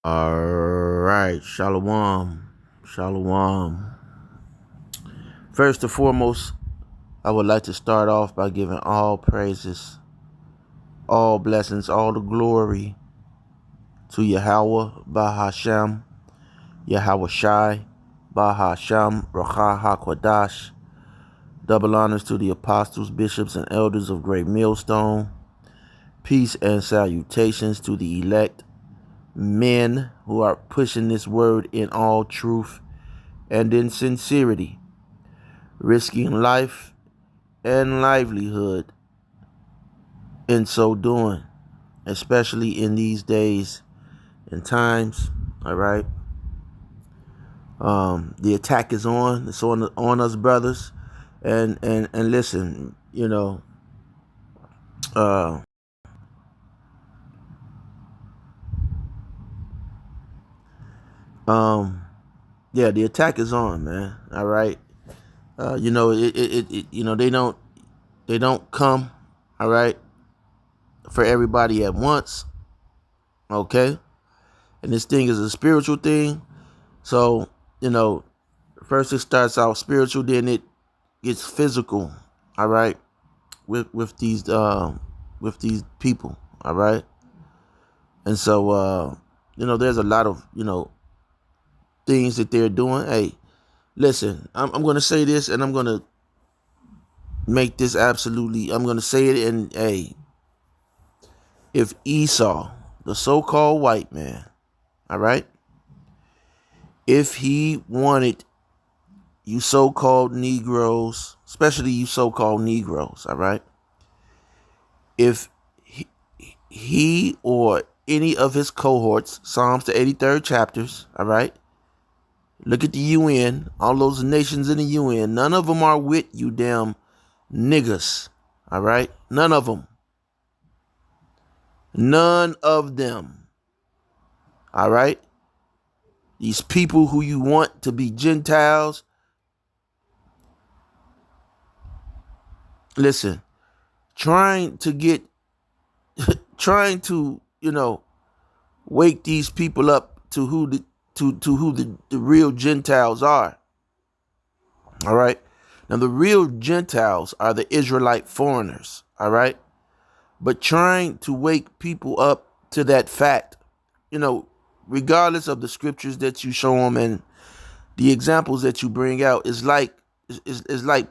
All right, Shalom, Shalom. First and foremost, I would like to start off by giving all praises, all blessings, all the glory to Yahweh, Bahashem, Yahweh Shai, Bahashem, Racha HaKodash. Double honors to the apostles, bishops, and elders of Great Millstone. Peace and salutations to the elect men who are pushing this word in all truth and in sincerity, risking life and livelihood in so doing, especially in these days and times. All right. The attack is on. It's on us, brothers. And listen, uh, yeah, the attack is on, man. All right. They don't come, all right, for everybody at once. Okay. And this thing is a spiritual thing. So, first it starts out spiritual, then it gets physical, all right, with these people, all right. And so there's a lot of, things that they're doing. Hey, listen, I'm gonna say this and I'm gonna make this absolutely, I'm gonna say it, and hey, if Esau, the so-called white man, all right, if he wanted you so-called Negroes, especially you so-called Negroes, all right, if he or any of his cohorts, Psalms the 83rd chapters, all right, look at the UN, all those nations in the UN, none of them are with you damn niggas, all right, none of them, all right. These people who you want to be Gentiles, listen, trying to wake these people up to who the real Gentiles are. All right. Now the real Gentiles are the Israelite foreigners. All right. But trying to wake people up to that fact, regardless of the scriptures that you show them and the examples that you bring out, is like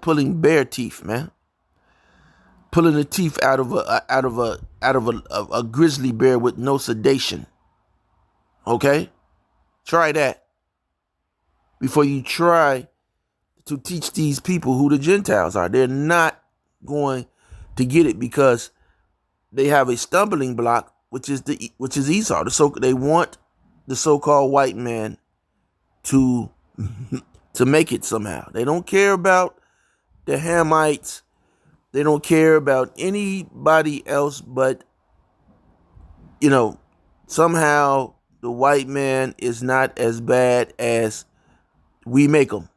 pulling bear teeth, man. Pulling the teeth out of a grizzly bear with no sedation. Okay? Try that before you try to teach these people who the Gentiles are. They're not going to get it because they have a stumbling block, which is Esau. They want the so-called white man to make it somehow. They don't care about the Hamites. They don't care about anybody else, but somehow the white man is not as bad as we make them.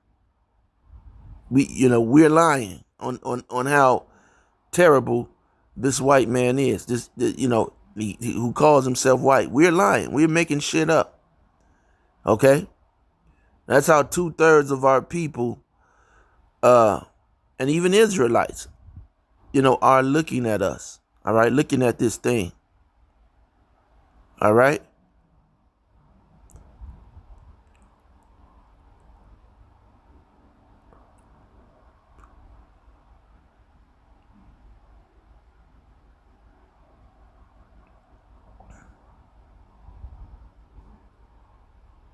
We're lying on how terrible this white man is. Who calls himself white. We're lying. We're making shit up. Okay? That's how 2/3 of our people, and even Israelites, are looking at us. All right? Looking at this thing. All right?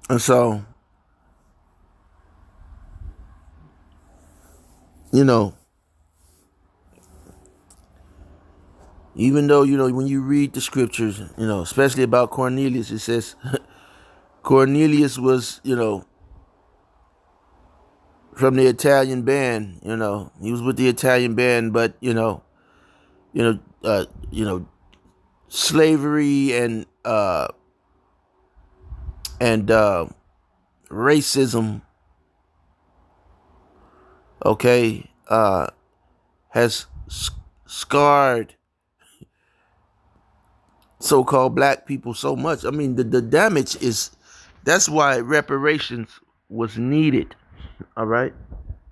And so, even though, when you read the scriptures, especially about Cornelius, it says Cornelius was, from the Italian band, he was with the Italian band, but, you know, slavery and racism, okay, has scarred so-called black people so much. I mean, the damage is, that's why reparations was needed. All right.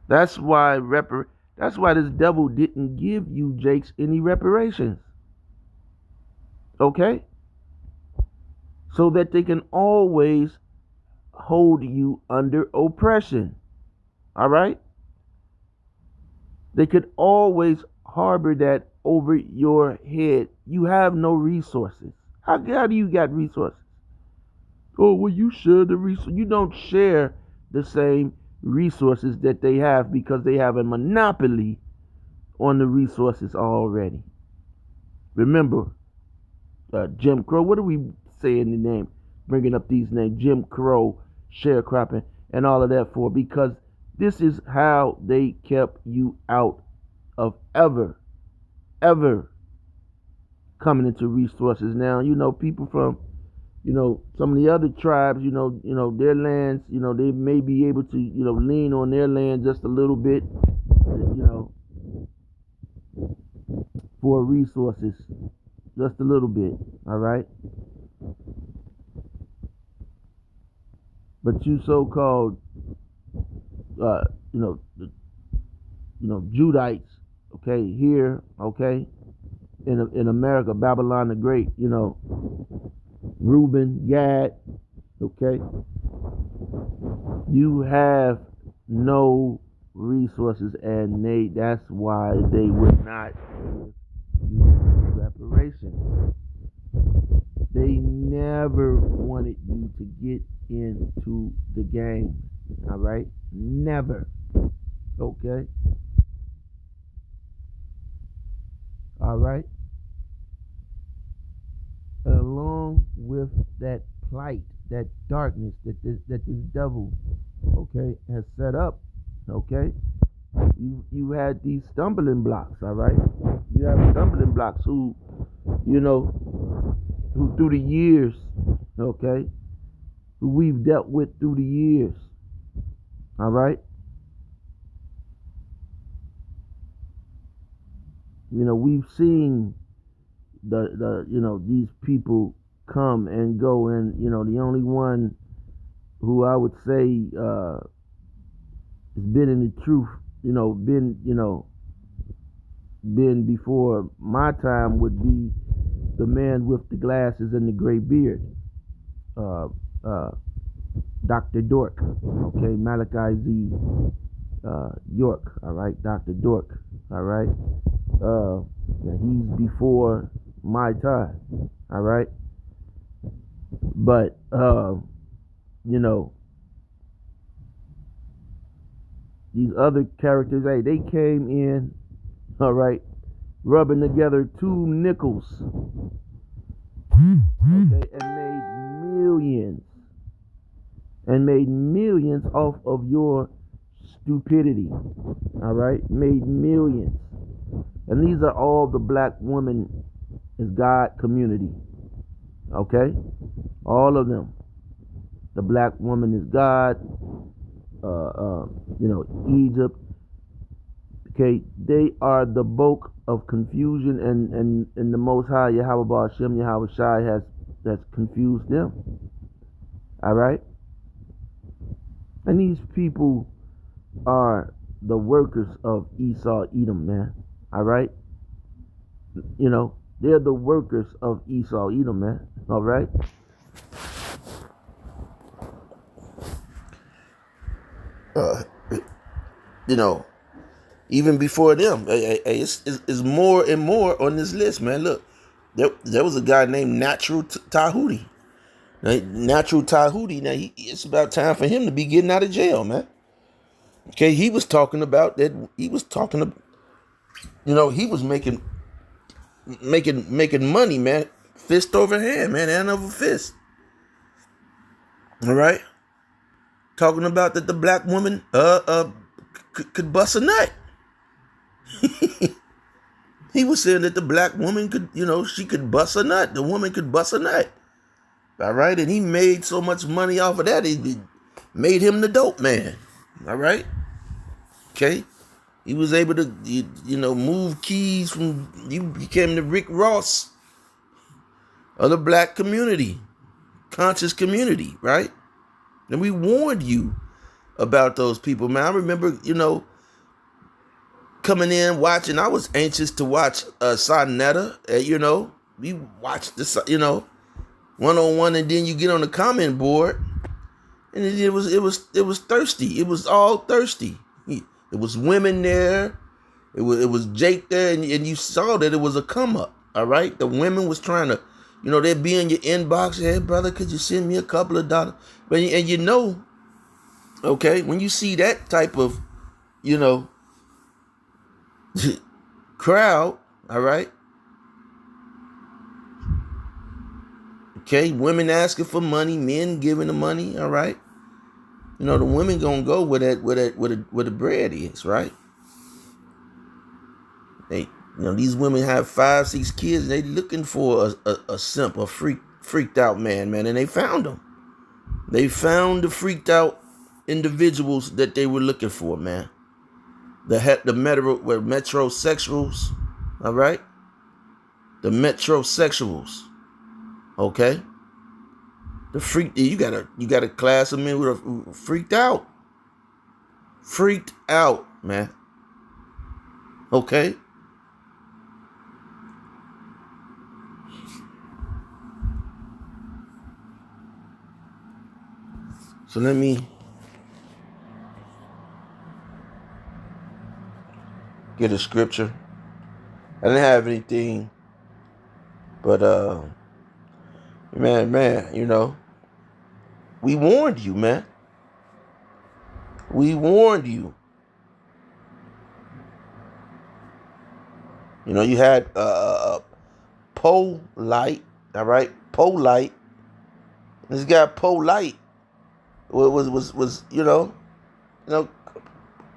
That's why that's why this devil didn't give you Jakes any reparations. Okay? So that they can always hold you under oppression. All right? They could always harbor that over your head. You have no resources. How do you got resources? Oh, well, you share the resources. You don't share the same resources that they have because they have a monopoly on the resources already. Remember, Jim Crow. What are we saying the name? Bringing up these names, Jim Crow, sharecropping, and all of that for, because this is how they kept you out of ever coming into resources. Now, people from, some of the other tribes, their lands, they may be able to, lean on their land just a little bit, for resources, just a little bit. All right. But you so-called, uh, you know, Judites, okay, here, okay, in America, Babylon the Great, Reuben, Gad, okay, you have no resources, and that's why they would not give you reparations. They never wanted you to get into the game. All right? Never. Okay? All right? And along with that plight, that darkness that this devil, okay, has set up, okay, you had these stumbling blocks. All right? You have stumbling blocks who through the years, okay, who we've dealt with through the years. All right? We've seen these people come and go, and the only one who I would say has been in the truth, been before my time would be the man with the glasses and the gray beard, Dr. Dork, okay, Malachi Z. York, all right, Dr. Dork, all right. Now he's before my time, all right. But these other characters, hey, they came in, all right, rubbing together 2 nickels, okay, and made millions off of your stupidity. All right, made millions. And these are all the black women is God community. Okay, all of them. The black woman is God. Egypt. Okay, they are the bulk of confusion, and the Most High Yahweh Hashem Yahweh Shai has confused them. All right, and these people are the workers of Esau Edom, man. All right, they're the workers of Esau Edom, man. All right. Uh, even before them, it's more and more on this list, man. Look, there was a guy named Natural Tahuti. Natural Tahuti. Now it's about time for him to be getting out of jail, man. Okay, he was talking about that. He was talking about, he was making money, man, fist over hand, man, hand over fist. All right, talking about that the black woman could bust a nut. He was saying that the black woman could, she could bust a nut. The woman could bust a nut. All right, and he made so much money off of that, it made him the dope man. All right, okay. He was able to, move keys from. He became the Rick Ross of the black community, conscious community, right? And we warned you about those people, man. I remember, coming in, watching. I was anxious to watch Sonetta. We watched this, 1-on-1, and then you get on the comment board, and it was thirsty. It was all thirsty. It was women there. It was Jake there, and you saw that it was a come up. All right, the women was trying to, they'd be in your inbox. Hey, brother, could you send me a couple of dollars? Okay, when you see that type of, crowd, all right. Okay, women asking for money, men giving the money, all right. The women gonna go where the bread is, right? These women have 5, 6 kids. They looking for a simp, a freaked out man, and they found them. They found the freaked out individuals that they were looking for, man. The metrosexuals, all right. The metrosexuals, okay. The freak, you gotta class them in with a freaked out, man. Okay. So let me get a scripture. I didn't have anything, but man, we warned you, man. We warned you. You had Polite, all right, Polite. This guy Polite was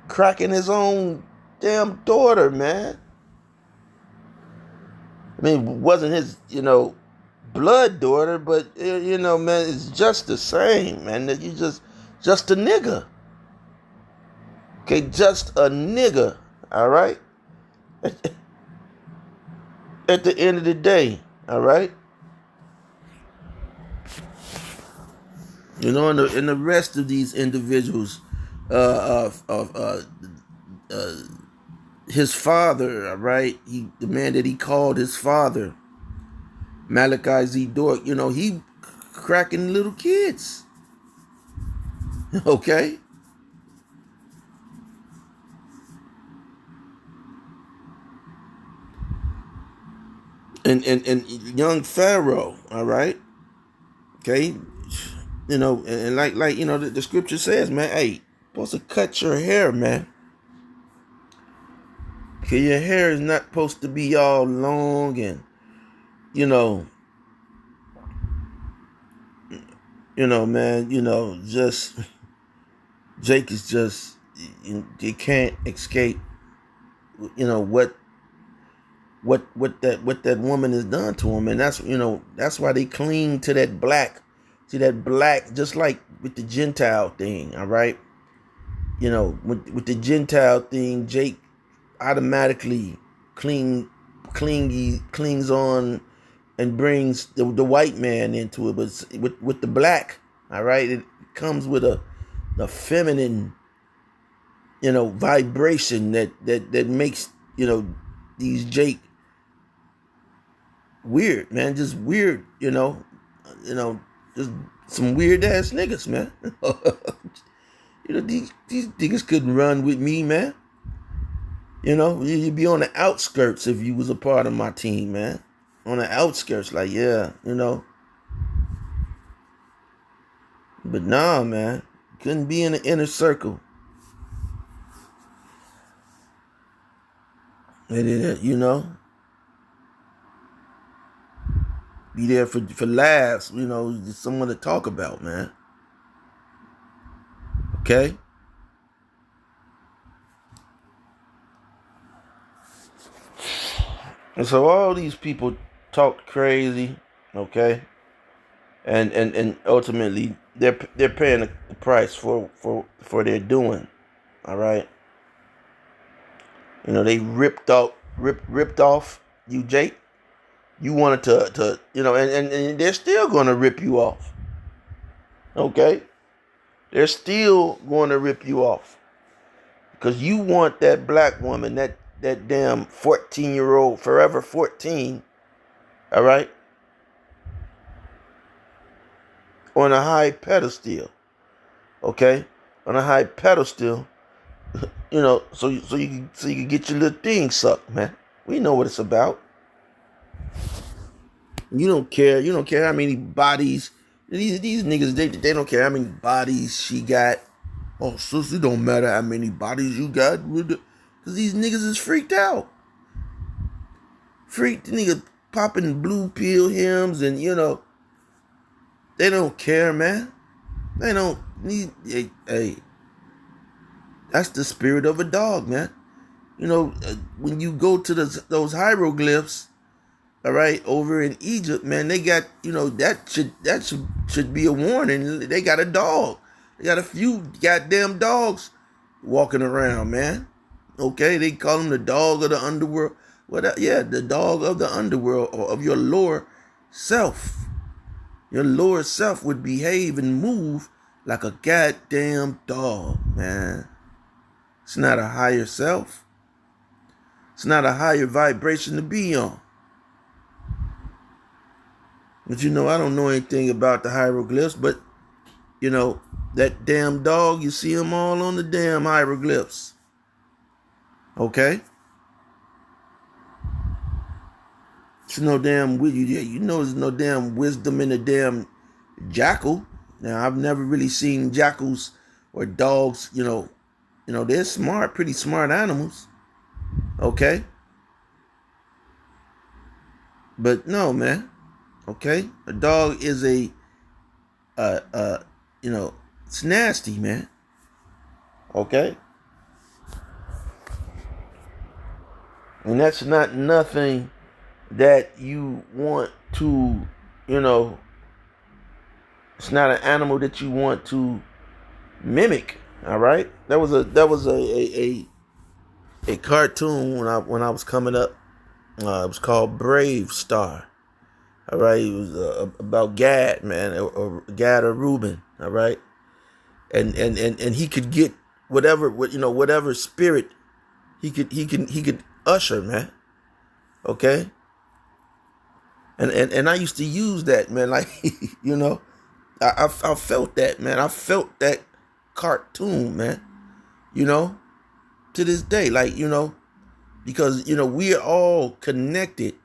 cracking his own damn daughter, man. I mean, it wasn't his, blood daughter, but man, it's just the same, man. That you just a nigga. Okay, just a nigga, all right? At the end of the day, all right? And the rest of these individuals, his father, all right? The man that he called his father, Malachi Z. Dork, he cracking little kids. Okay? And young Pharaoh, all right? Okay? And like the scripture says, man, hey, supposed to cut your hair, man. Okay, your hair is not supposed to be all long and man, just Jake is just, you can't escape, what that woman has done to him, and that's why they cling to that black. See that black, just like with the Gentile thing, all right. With the Gentile thing, Jake automatically clings on and brings the white man into it, but with the black, all right, it comes with the feminine, vibration that makes these Jake weird, man, just weird, just some weird ass niggas, man. These niggas couldn't run with me, man. You'd be on the outskirts if you was a part of my team, man. On the outskirts, like, yeah, But nah, man. Couldn't be in the inner circle. Be there for laughs, just someone to talk about, man. Okay? And so all these people talked crazy, okay? And ultimately they're paying the price for their doing. All right? They ripped off you, Jake. You wanted to and they're still going to rip you off. Okay? They're still going to rip you off. Because you want that black woman, that damn 14-year-old, forever 14, all right, on a high pedestal, okay? On a high pedestal, so you can get your little thing sucked, man. We know what it's about. You don't care. You don't care how many bodies these niggas. They don't care how many bodies she got. Oh, sis, it don't matter how many bodies you got, because these niggas is freaked out. Freaked niggas popping blue pill hymns, and they don't care, man. They don't need. Hey, that's the spirit of a dog, man. When you go to those hieroglyphs, all right, over in Egypt, man, they got, that should be a warning. They got a dog. They got a few goddamn dogs walking around, man. Okay, they call him the dog of the underworld. The dog of the underworld, or of your lower self. Your lower self would behave and move like a goddamn dog, man. It's not a higher self. It's not a higher vibration to be on. But I don't know anything about the hieroglyphs, but that damn dog, you see them all on the damn hieroglyphs. Okay? There's no damn, there's no damn wisdom in the damn jackal. Now, I've never really seen jackals or dogs, they're smart, pretty smart animals. Okay? But no, man. Okay? A dog is it's nasty, man. Okay? And that's not nothing that you want to, it's not an animal that you want to mimic. All right? That was a cartoon when I was coming up. It was called Brave Star. All right, it was about Gad, man, or Gad or Reuben. All right, and he could get whatever spirit he could usher, man. Okay, and I used to use that, man. Like I felt that, man. I felt that cartoon, man. To this day, like because we're all connected.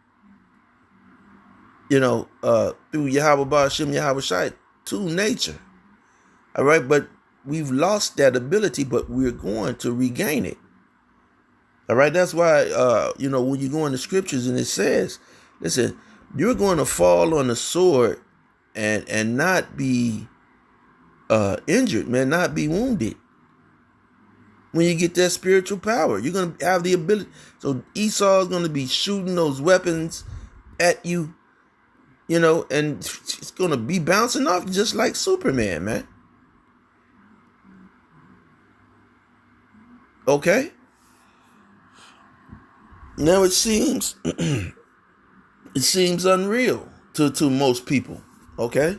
Through Yahweh Ba'Shem Yahweh Shai to nature. All right, but we've lost that ability, but we're going to regain it. All right, that's why, when you go in the scriptures and it says, listen, you're going to fall on the sword and not be injured, man, not be wounded. When you get that spiritual power, you're going to have the ability. So Esau is going to be shooting those weapons at you. And it's going to be bouncing off just like Superman, man. Okay? Now it seems unreal to most people. Okay?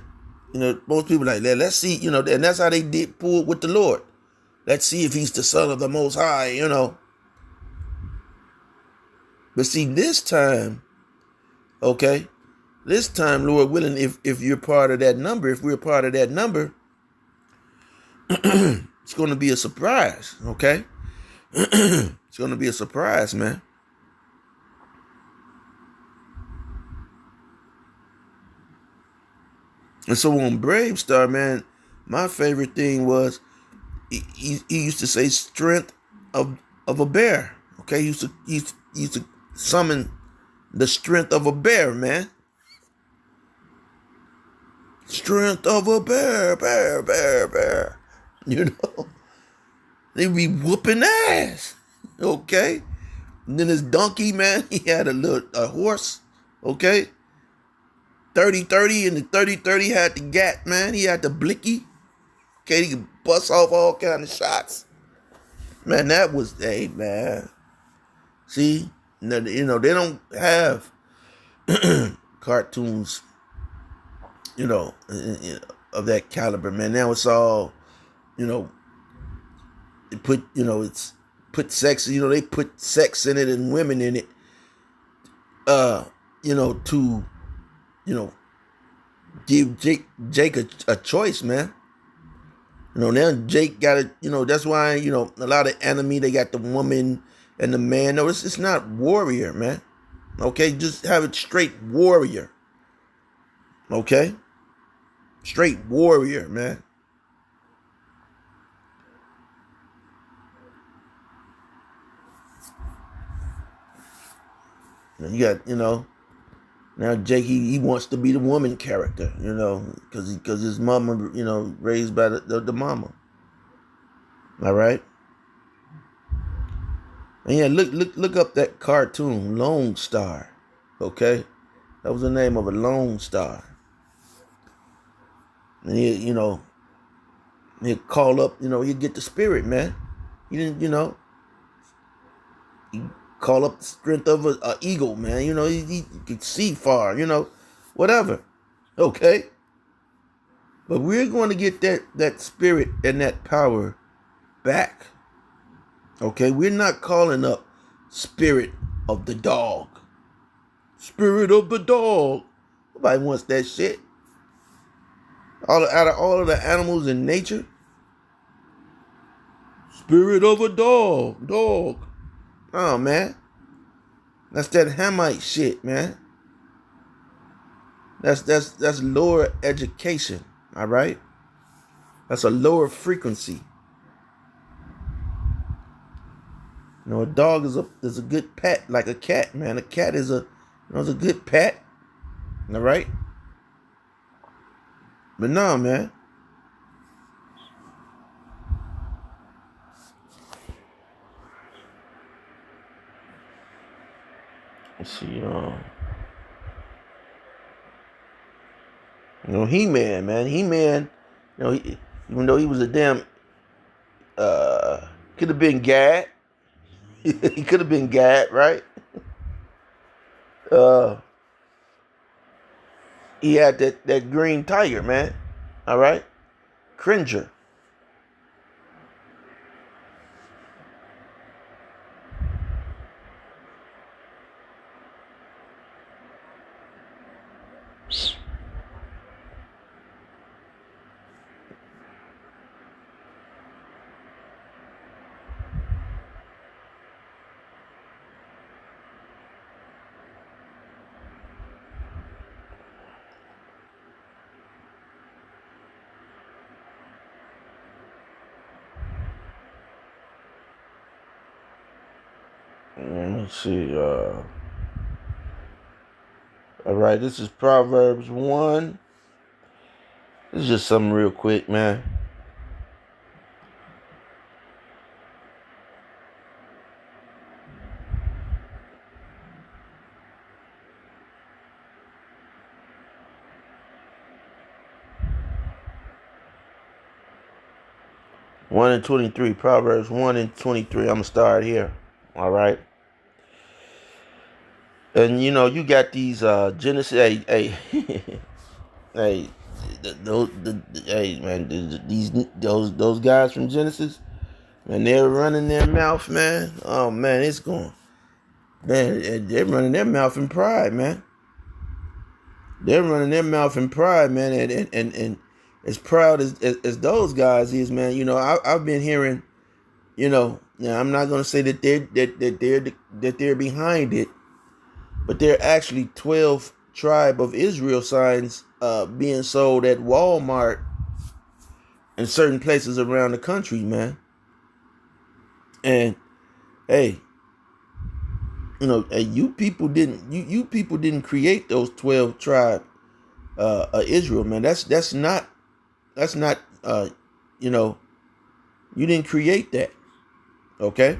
Most people like that. Let's see, and that's how they did pull with the Lord. Let's see if he's the Son of the Most High, But see, this time, okay? This time, Lord willing, if you're part of that number, if we're part of that number, it's going to be a surprise, okay? It's going to be a surprise, man. And so on Brave Star, man, my favorite thing was he used to say strength of a bear, okay? He used to summon the strength of a bear, man. Strength of a bear. They be whooping ass. Okay? And then his donkey, man, he had a horse. Okay? 30-30, and the 30-30 had the gat, man. He had the blicky. Okay, he could bust off all kind of shots. Man, that was, hey, man. See? They don't have cartoons, you know, of that caliber, man. Now it's all, you know, it's put sex, they put sex in it and women in it, to, you know, give Jake a choice, man. Now Jake got it, that's why, a lot of anime, they got the woman and the man. No, it's not warrior, man. Okay, just have it straight warrior. Okay? Straight warrior, man. You got, now Jake, he wants to be the woman character, because his mama, raised by the mama. All right? And yeah, look up that cartoon, Lone Star. Okay? That was the name of a Lone Star. And he'd call up, he'd get the spirit, man. He didn't, he call up the strength of an eagle, man. He could see far, whatever. Okay? But we're going to get that spirit and that power back. Okay? We're not calling up spirit of the dog. Spirit of the dog. Nobody wants that shit. Out of all of the animals in nature, spirit of a dog. Oh, man. That's that Hamite shit, man. That's lower education, all right? That's a lower frequency. A dog is a good pet, like a cat, man. A cat is a good pet, all right? But no, man. Let's see, He-Man, man. He-Man, even though he was a damn, could have been Gad. He could have been Gad, right? He had that green tiger, man. All right? Cringer. Let's see. All right, this is Proverbs 1. This is just something real quick, man. One and 23. Proverbs 1 and 23. I'm gonna start here. All right. And you got these Genesis. Hey, hey, hey, man, those guys from Genesis, man, they're running their mouth, man. Oh man, it's going, man, they're running their mouth in pride, man. They're running their mouth in pride, man, and as proud as those guys is, man. I've been hearing, now I'm not gonna say that they're behind it, but they're actually 12 tribe of Israel signs being sold at Walmart and certain places around the country, man. And hey, you people didn't create those 12 tribe Israel, man. That's not you didn't create that. Okay?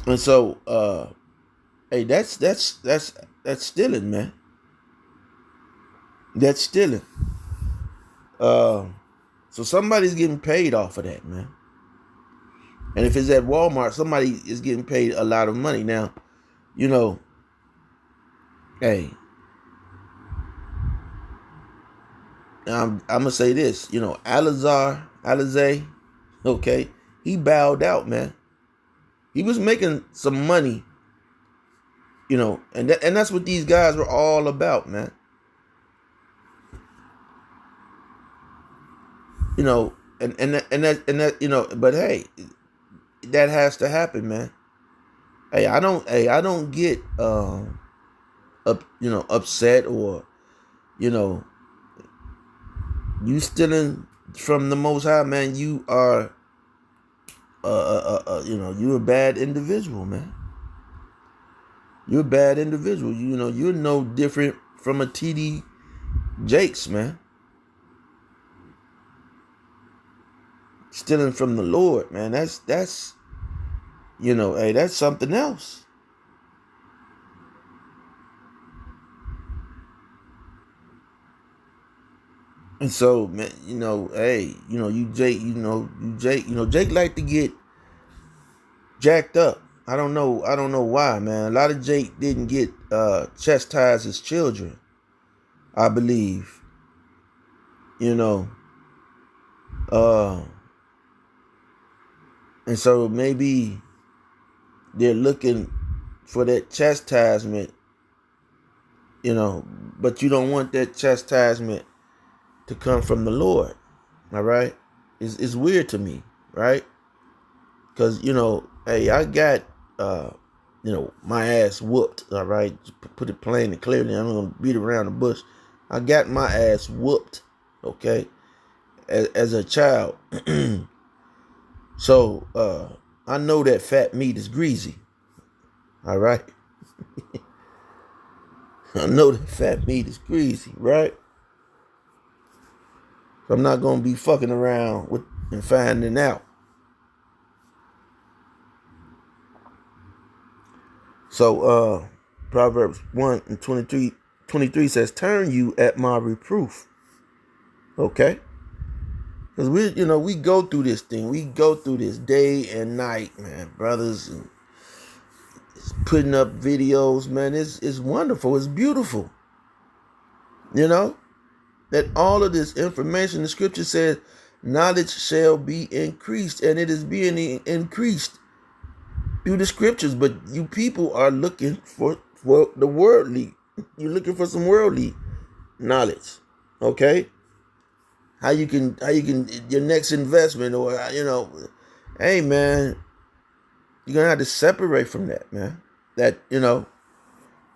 And so hey, that's stealing, man. That's stealing. So somebody's getting paid off of that, man. And if it's at Walmart, somebody is getting paid a lot of money. Now, hey, I'm gonna say this. Alizé, okay, he bowed out, man. He was making some money, and that's what these guys were all about, man. But hey, that has to happen, man. I don't get upset, or you know you stealing from the Most High, man. You are you're a bad individual, man. You're a bad individual. You're no different from a TD Jakes, man. Stealing from the Lord, man. That's hey, that's something else. And so, man, hey, Jake like to get jacked up. I don't know why, man. A lot of Jake didn't get chastised as children, I believe. And so maybe they're looking for that chastisement, but you don't want that chastisement to come from the Lord. All right? It's weird to me, right? Because, hey, I got, my ass whooped, all right? Put it plain and clearly. I'm going to beat around the bush. I got my ass whooped, okay, as a child. So, I know that fat meat is greasy, all right? I know that fat meat is greasy, right? So I'm not going to be fucking around with and finding out. So Proverbs 1:23 says, "Turn you at my reproof." Okay? Because we go through this thing. We go through this day and night, man, brothers, and putting up videos, man. It's wonderful. It's beautiful. That all of this information, the scripture says, knowledge shall be increased, and it is being increased through the scriptures. But you people are looking for the worldly. You're looking for some worldly knowledge, okay? How you can your next investment, or hey, man, you're gonna have to separate from that, man. That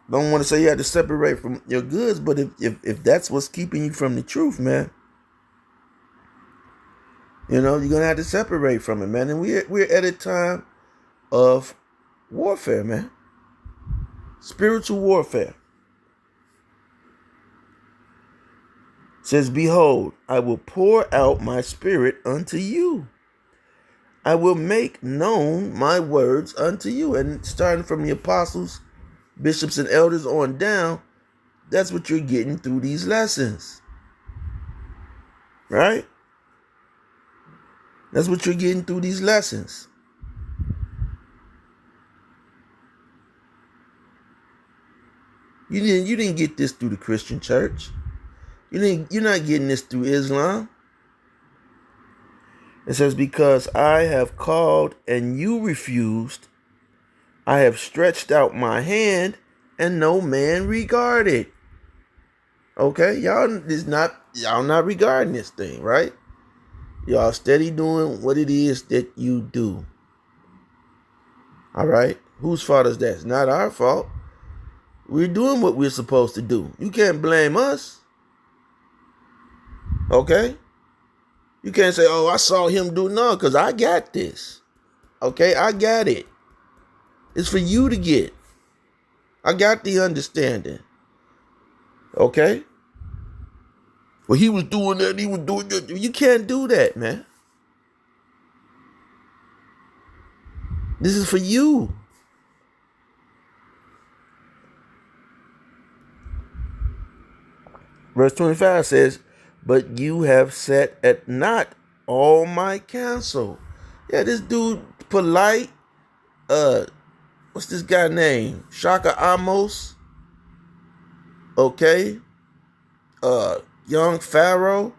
don't want to say you have to separate from your goods, but if that's what's keeping you from the truth, man, you're gonna have to separate from it, man. And we're at a time of warfare, man. Spiritual warfare. It says, "Behold, I will pour out my spirit unto you. I will make known my words unto you." And starting from the apostles, bishops, and elders on down, that's what you're getting through these lessons. Right? That's what you're getting through these lessons. You didn't get this through the Christian church. You're not getting this through Islam. It says, "Because I have called and you refused, I have stretched out my hand and no man regarded." Okay, y'all not regarding this thing, right? Y'all steady doing what it is that you do. All right? Whose fault is that? It's not our fault. We're doing what we're supposed to do. You can't blame us. Okay? You can't say, "Oh, I saw him do." No, because I got this. Okay? I got it. It's for you to get. I got the understanding. Okay? Well, he was doing that. He was doing that. You can't do that, man. This is for you. Verse 25 says, "But you have set at naught all my counsel." Yeah, this dude Polite, what's this guy name? Shaka Amos, okay, young Pharaoh.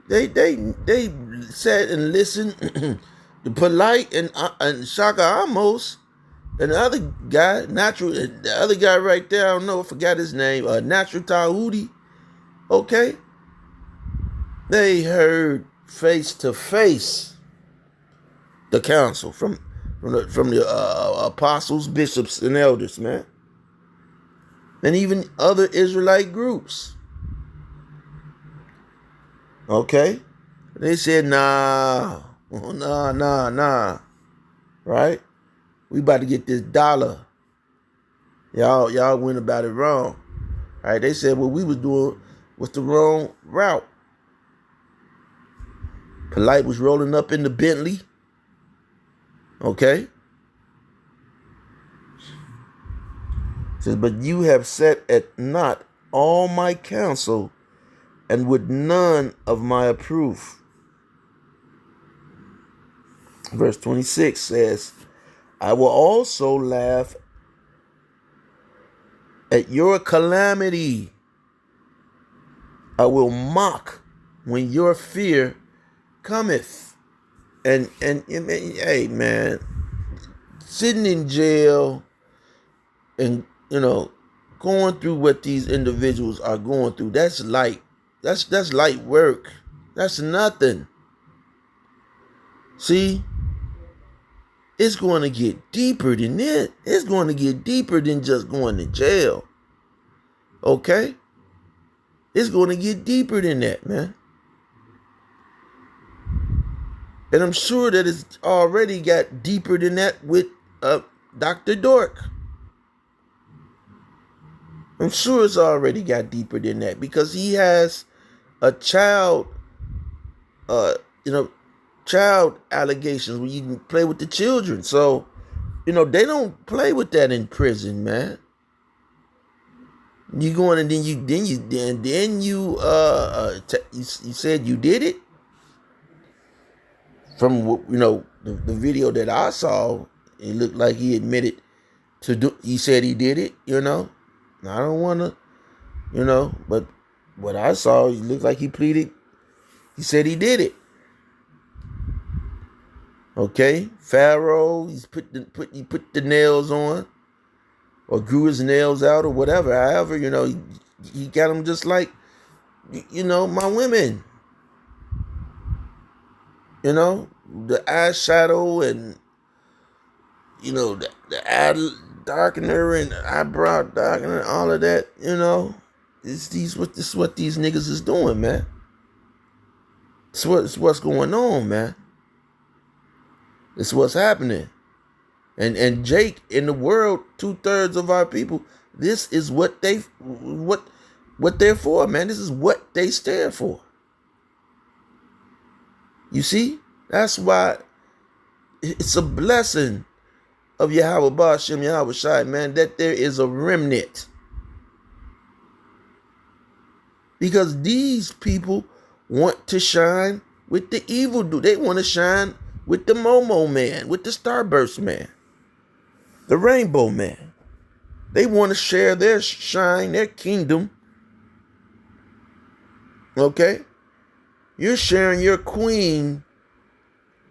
They sat and listened to Polite and Shaka Amos and the other guy, the other guy right there, I don't know, I forgot his name, Natural Tahuti, okay? They heard face to face the council from the apostles, bishops, and elders, man. And even other Israelite groups. Okay? They said, nah. Right? We about to get this dollar. Y'all went about it wrong. Right? They said what we was doing was the wrong route. Polite was rolling up in the Bentley. Okay? Says, but you have set at naught all my counsel, and would none of my approve. Verse 26 says, I will also laugh at your calamity. I will mock when your fear cometh. And hey, man, sitting in jail and, going through what these individuals are going through, that's light. That's light work. That's nothing. See, it's going to get deeper than that. It's going to get deeper than just going to jail. Okay? It's going to get deeper than that, man. And I'm sure that it's already got deeper than that with Dr. Dork. I'm sure it's already got deeper than that because he has a child allegations where you can play with the children. So, they don't play with that in prison, man. You going and then you said you did it. From the video that I saw, it looked like he admitted to do. He said he did it. I don't want to, but what I saw, it looked like he pleaded. He said he did it. Okay, Pharaoh, he put the nails on, or grew his nails out, or whatever. However, he got them just like, my women. The eyeshadow and the eye darkener and eyebrow darkener, all of that. This is what these niggas is doing, man. It's what's going on, man. It's what's happening. And Jake, in the world, 2/3 of our people, this is what they're for, man. This is what they stand for. You see? That's why it's a blessing of Yahweh Ba'ashem Yahweh Shai, man, that there is a remnant. Because these people want to shine with the evil dude. They want to shine with the Momo man, with the Starburst man, the Rainbow man. They want to share their shine, their kingdom. Okay? You're sharing your queen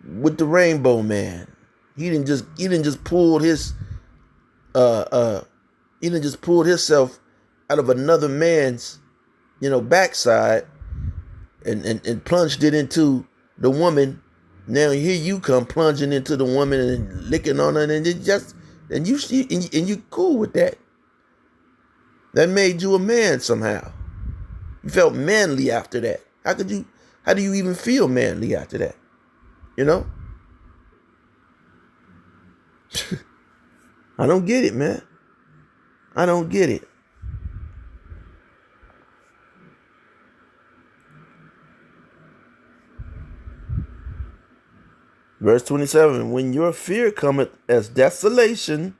with the Rainbow man. He didn't just pull his himself out of another man's backside and plunged it into the woman. Now here you come plunging into the woman and licking on her, and you cool with that. That made you a man somehow. You felt manly after that. How do you even feel manly after that? I don't get it, man. I don't get it. Verse 27, when your fear cometh as desolation.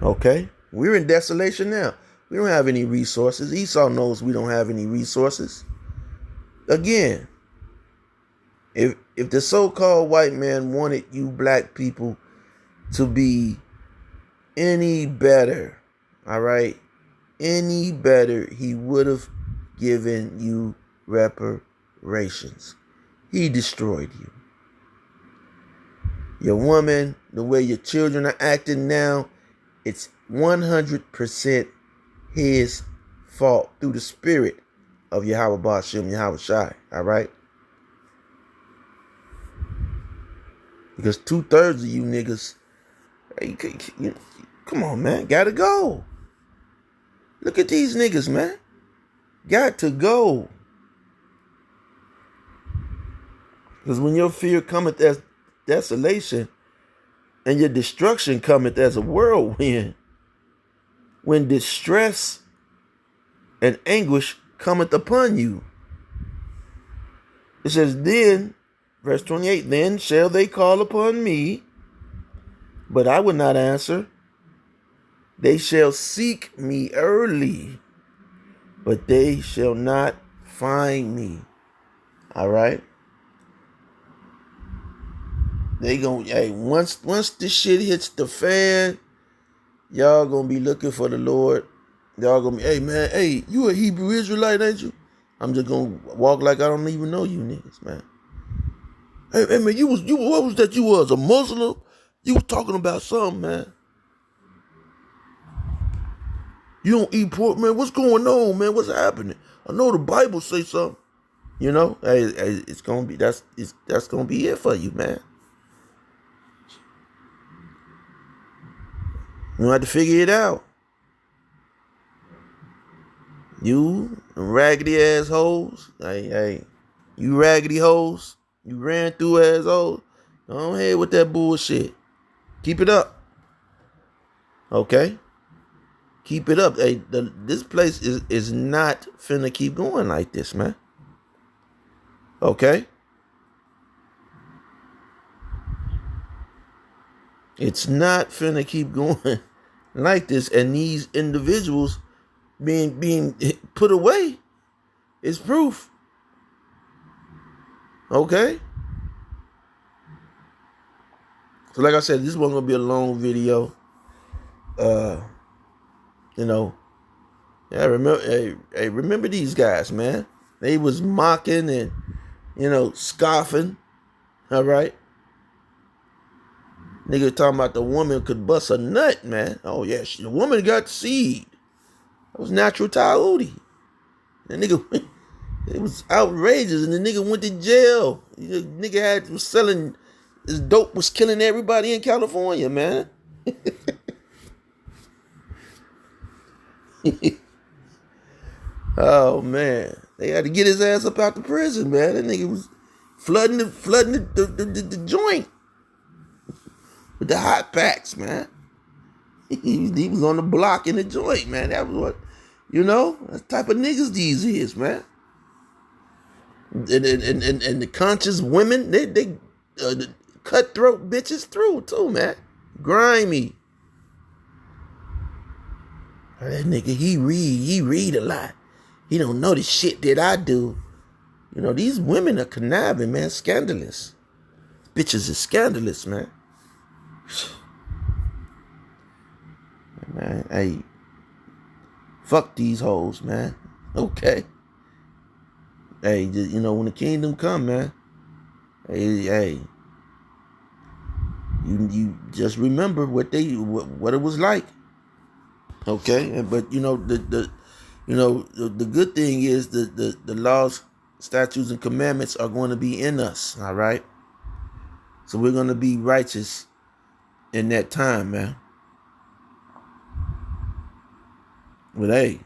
Okay, we're in desolation now. We don't have any resources. Esau knows we don't have any resources. Again, If the so-called white man wanted you black people to be any better, all right, any better, he would have given you reparations. He destroyed you. Your woman, the way your children are acting now, it's 100% his fault through the spirit of Yahweh Ba'ashem, Yahweh Shai, all right? Because 2/3 of you niggas, come on, man, gotta go. Look at these niggas, man. Got to go. Because when your fear cometh as desolation and your destruction cometh as a whirlwind, when distress and anguish cometh upon you. It says, then, verse 28, then shall they call upon me, but I will not answer. They shall seek me early, but they shall not find me. All right? They gonna, hey, once this shit hits the fan, y'all gonna be looking for the Lord. Y'all gonna be, hey man, hey, you a Hebrew Israelite, ain't you? I'm just gonna walk like I don't even know you niggas, man. Hey man, what was that you was, a Muslim? You was talking about something, man. You don't eat pork, man. What's going on, man? What's happening? I know the Bible say something. You know, hey, it's gonna be that's gonna be it for you, man. You have to figure it out. You raggedy ass hoes. Hey, you raggedy hoes. You ran through assholes. Go ahead with that bullshit. Keep it up. Okay? Keep it up. Hey, this place is not finna keep going like this, man. Okay? It's not finna keep going like this, and these individuals being put away is proof. Okay? So like I said, this wasn't gonna be a long video. You know, yeah, remember these guys, man. They was mocking and, scoffing. All right? Nigga talking about the woman could bust a nut, man. Oh yeah, the woman got seed. That was natural Taudi. The nigga, it was outrageous, and the nigga went to jail. The nigga was selling, his dope was killing everybody in California, man. Oh man, they had to get his ass up out the prison, man. That nigga was flooding the joint with the hot packs, man. He was on the block in the joint, man. That was what, that type of niggas these is, man. And the conscious women, they cutthroat bitches through too, man. Grimy. That nigga, he read a lot. He don't know the shit that I do. These women are conniving, man. Scandalous. Bitches is scandalous, man. Man, hey, fuck these hoes, man. Okay. Hey, when the kingdom come, man. Hey, you just remember what it was like. Okay, but the good thing is the laws, statutes, and commandments are going to be in us. All right, so we're going to be righteous in that time, man. But hey,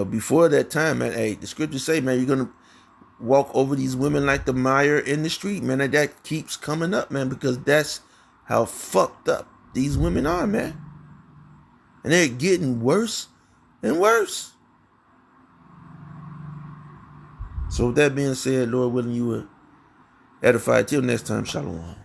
before that time, man. Hey, the scriptures say, man, you're gonna walk over these women like the mire in the street, man. And that keeps coming up, man, because that's how fucked up these women are, man. And they're getting worse and worse. So with that being said, Lord willing, you will edify. Till next time, shalom.